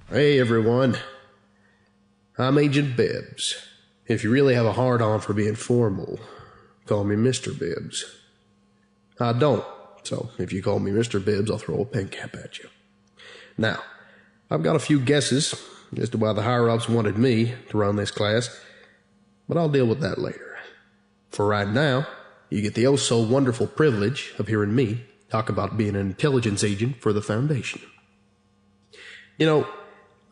Hey everyone, I'm Agent Bibbs. If you really have a hard-on for being formal, call me Mr. Bibbs. I don't, so if you call me Mr. Bibbs, I'll throw a pen cap at you. Now, I've got a few guesses as to why the higher-ups wanted me to run this class, but I'll deal with that later. For right now, you get the oh-so-wonderful privilege of hearing me talk about being an intelligence agent for the Foundation. You know,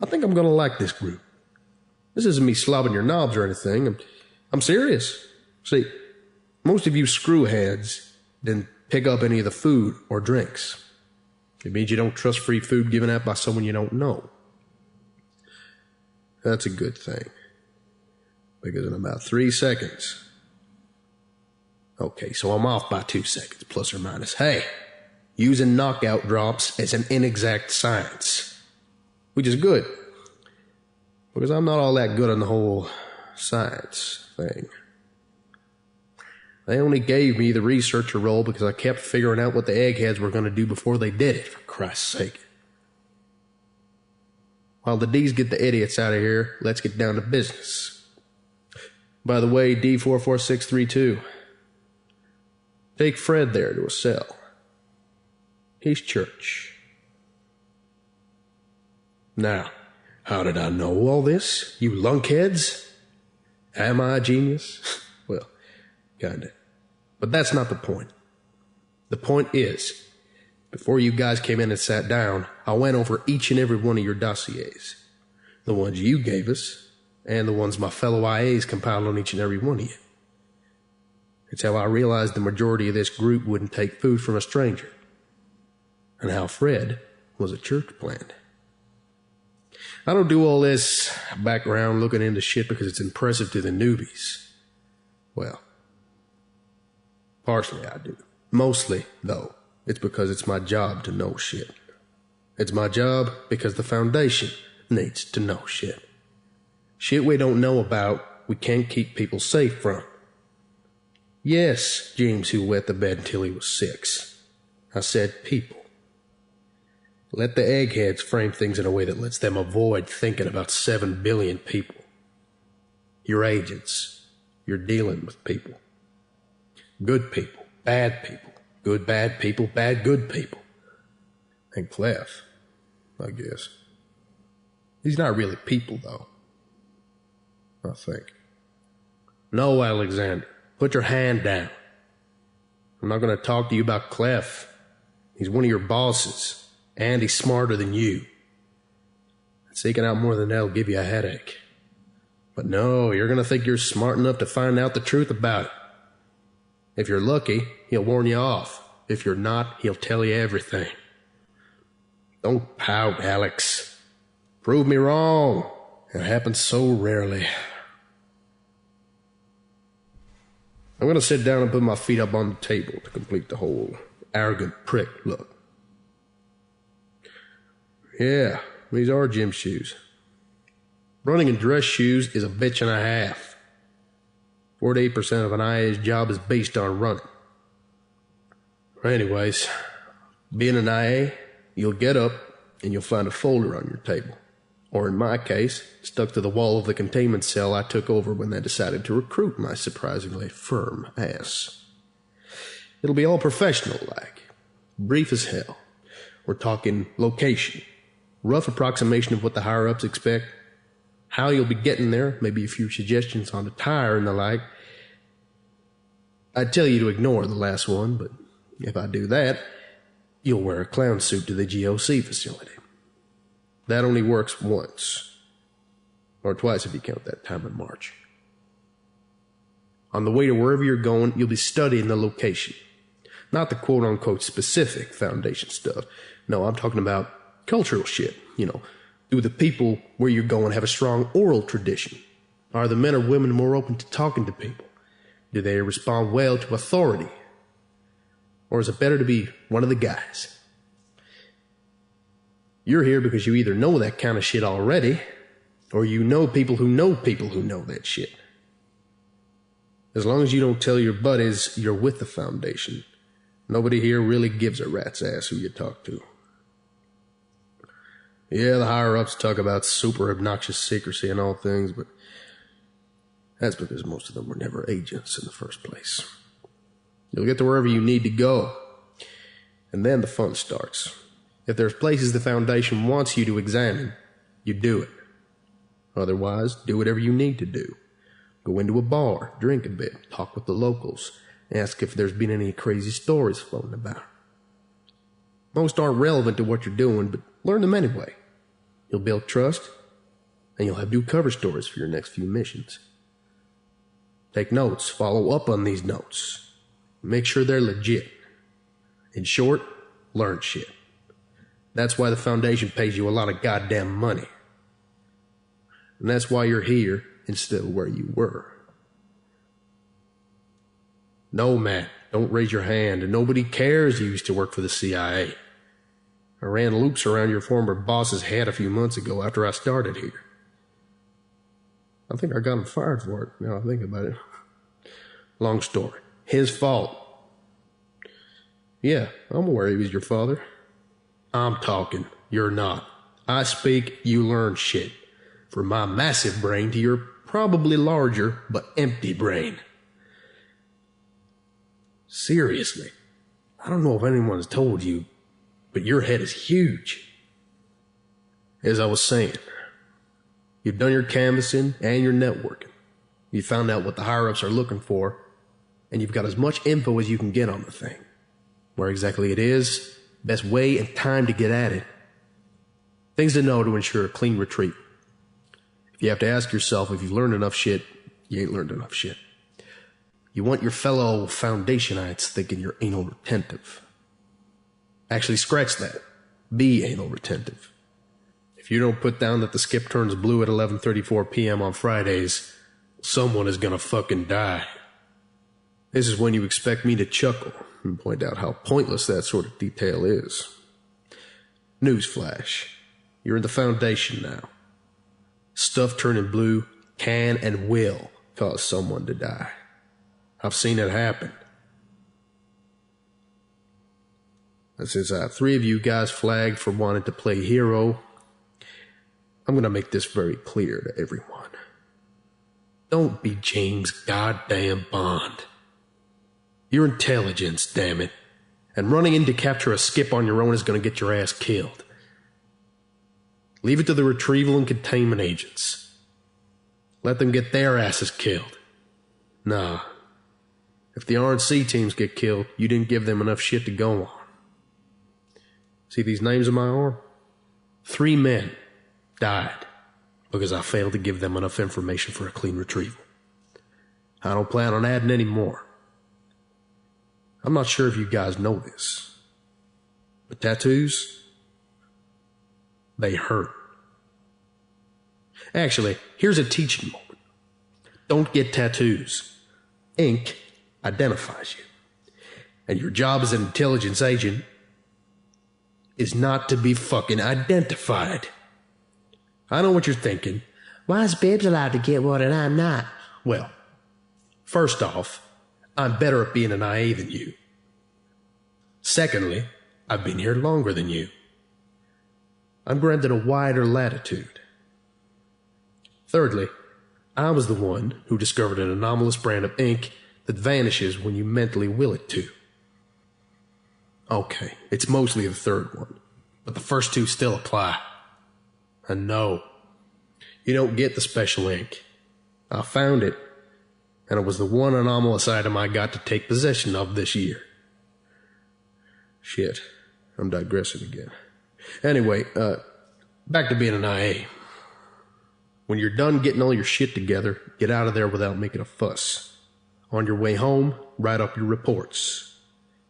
I think I'm going to like this group. This isn't me slobbing your knobs or anything. I'm serious. See, most of you screwheads didn't pick up any of the food or drinks. It means you don't trust free food given out by someone you don't know. That's a good thing. Because in about 3 seconds... Okay, so I'm off by 2 seconds, plus or minus. Hey, using knockout drops is an inexact science. Which is good. Because I'm not all that good on the whole science thing. They only gave me the researcher role because I kept figuring out what the eggheads were going to do before they did it, for Christ's sake. While the D's get the idiots out of here, let's get down to business. By the way, D44632, take Fred there to a cell. He's church. Now, how did I know all this, you lunkheads? Am I a genius? Well, kinda. But that's not the point. The point is, before you guys came in and sat down, I went over each and every one of your dossiers. The ones you gave us, and the ones my fellow IAs compiled on each and every one of you. It's how I realized the majority of this group wouldn't take food from a stranger. And how Fred was a church plant. I don't do all this background looking into shit because it's impressive to the newbies. Well, partially I do. Mostly, though, it's because it's my job to know shit. It's my job because the Foundation needs to know shit. Shit we don't know about, we can't keep people safe from. Yes, James who wet the bed until he was 6. I said people. Let the eggheads frame things in a way that lets them avoid thinking about 7 billion people. You're agents. You're dealing with people. Good people, bad people, good bad people, bad good people. And Clef, I guess. He's not really people, though. I think. No, Alexander, put your hand down. I'm not going to talk to you about Clef. He's one of your bosses. And he's smarter than you. Seeking out more than that'll give you a headache. But no, you're going to think you're smart enough to find out the truth about it. If you're lucky, he'll warn you off. If you're not, he'll tell you everything. Don't pout, Alex. Prove me wrong. It happens so rarely. I'm going to sit down and put my feet up on the table to complete the whole arrogant prick look. Yeah, these are gym shoes. Running in dress shoes is a bitch and a half. 48% of an IA's job is based on running. Anyways, being an IA, you'll get up and you'll find a folder on your table. Or in my case, stuck to the wall of the containment cell I took over when they decided to recruit my surprisingly firm ass. It'll be all professional-like. Brief as hell. We're talking location. Rough approximation of what the higher-ups expect, how you'll be getting there, maybe a few suggestions on attire and the like. I'd tell you to ignore the last one, but if I do that, you'll wear a clown suit to the GOC facility. That only works once, or twice if you count that time in March. On the way to wherever you're going, you'll be studying the location. Not the quote-unquote specific Foundation stuff. No, I'm talking about cultural shit, you know. Do the people where you're going have a strong oral tradition? Are the men or women more open to talking to people? Do they respond well to authority? Or is it better to be one of the guys? You're here because you either know that kind of shit already, or you know people who know that shit. As long as you don't tell your buddies you're with the Foundation, nobody here really gives a rat's ass who you talk to. Yeah, the higher-ups talk about super obnoxious secrecy and all things, but that's because most of them were never agents in the first place. You'll get to wherever you need to go, and then the fun starts. If there's places the Foundation wants you to examine, you do it. Otherwise, do whatever you need to do. Go into a bar, drink a bit, talk with the locals, ask if there's been any crazy stories floating about. Most aren't relevant to what you're doing, but learn them anyway. You'll build trust, and you'll have new cover stories for your next few missions. Take notes, follow up on these notes. Make sure they're legit. In short, learn shit. That's why the Foundation pays you a lot of goddamn money. And that's why you're here instead of where you were. No, Matt, don't raise your hand, and nobody cares you used to work for the CIA. I ran loops around your former boss's head a few months ago after I started here. I think I got him fired for it, now I think about it. Long story. His fault. Yeah, I'm aware he was your father. I'm talking, you're not. I speak, you learn shit. From my massive brain to your probably larger but empty brain. Seriously, I don't know if anyone's told you, but your head is huge. As I was saying, you've done your canvassing and your networking. You found out what the higher-ups are looking for, and you've got as much info as you can get on the thing. Where exactly it is, best way and time to get at it. Things to know to ensure a clean retrieval. If you have to ask yourself if you've learned enough shit, you ain't learned enough shit. You want your fellow Foundationites thinking you're anal retentive. Actually, scratch that. Be anal retentive. If you don't put down that the skip turns blue at 11:34 p.m. on Fridays, someone is gonna fucking die. This is when you expect me to chuckle and point out how pointless that sort of detail is. Newsflash. You're in the Foundation now. Stuff turning blue can and will cause someone to die. I've seen it happen. And since I have 3 of you guys flagged for wanting to play hero, I'm going to make this very clear to everyone. Don't be James goddamn Bond. You're intelligence, damn it. And running in to capture a skip on your own is going to get your ass killed. Leave it to the retrieval and containment agents. Let them get their asses killed. Nah. If the RNC teams get killed, you didn't give them enough shit to go on. See these names on my arm? 3 men died because I failed to give them enough information for a clean retrieval. I don't plan on adding any more. I'm not sure if you guys know this, but tattoos, they hurt. Actually, here's a teaching moment. Don't get tattoos. Ink identifies you. And your job as an intelligence agent is not to be fucking identified. I know what you're thinking. Why is Bibbs allowed to get one and I'm not? Well, first off, I'm better at being an IA than you. Secondly, I've been here longer than you. I'm granted a wider latitude. Thirdly, I was the one who discovered an anomalous brand of ink that vanishes when you mentally will it to. Okay, it's mostly the third one, but the first 2 still apply. And no, you don't get the special ink. I found it, and it was the one anomalous item I got to take possession of this year. Shit, I'm digressing again. Anyway, back to being an IA. When you're done getting all your shit together, get out of there without making a fuss. On your way home, write up your reports.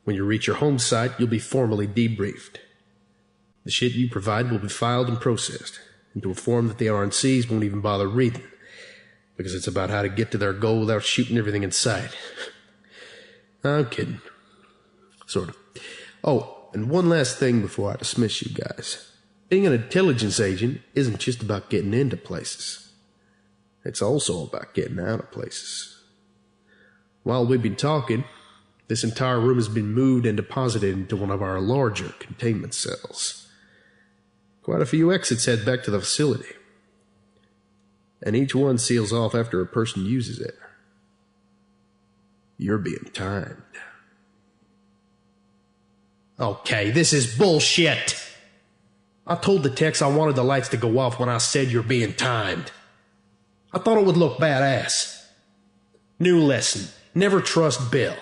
When you reach your home site, you'll be formally debriefed. The shit you provide will be filed and processed into a form that the RNCs won't even bother reading, because it's about how to get to their goal without shooting everything in sight. I'm kidding. Sort of. Oh, and one last thing before I dismiss you guys. Being an intelligence agent isn't just about getting into places. It's also about getting out of places. While we've been talking, this entire room has been moved and deposited into one of our larger containment cells. Quite a few exits head back to the facility. And each one seals off after a person uses it. You're being timed. Okay, this is bullshit. I told the techs I wanted the lights to go off when I said you're being timed. I thought it would look badass. New lesson. Never trust Bill.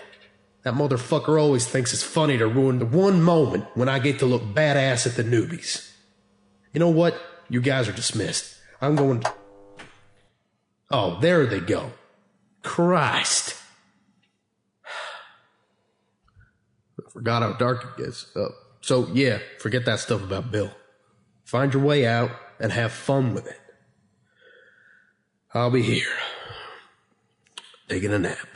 That motherfucker always thinks it's funny to ruin the one moment when I get to look badass at the newbies. You know what? You guys are dismissed. I'm going to... Oh, there they go. Christ. I forgot how dark it gets. So, yeah, forget that stuff about Bill. Find your way out and have fun with it. I'll be here. Taking a nap.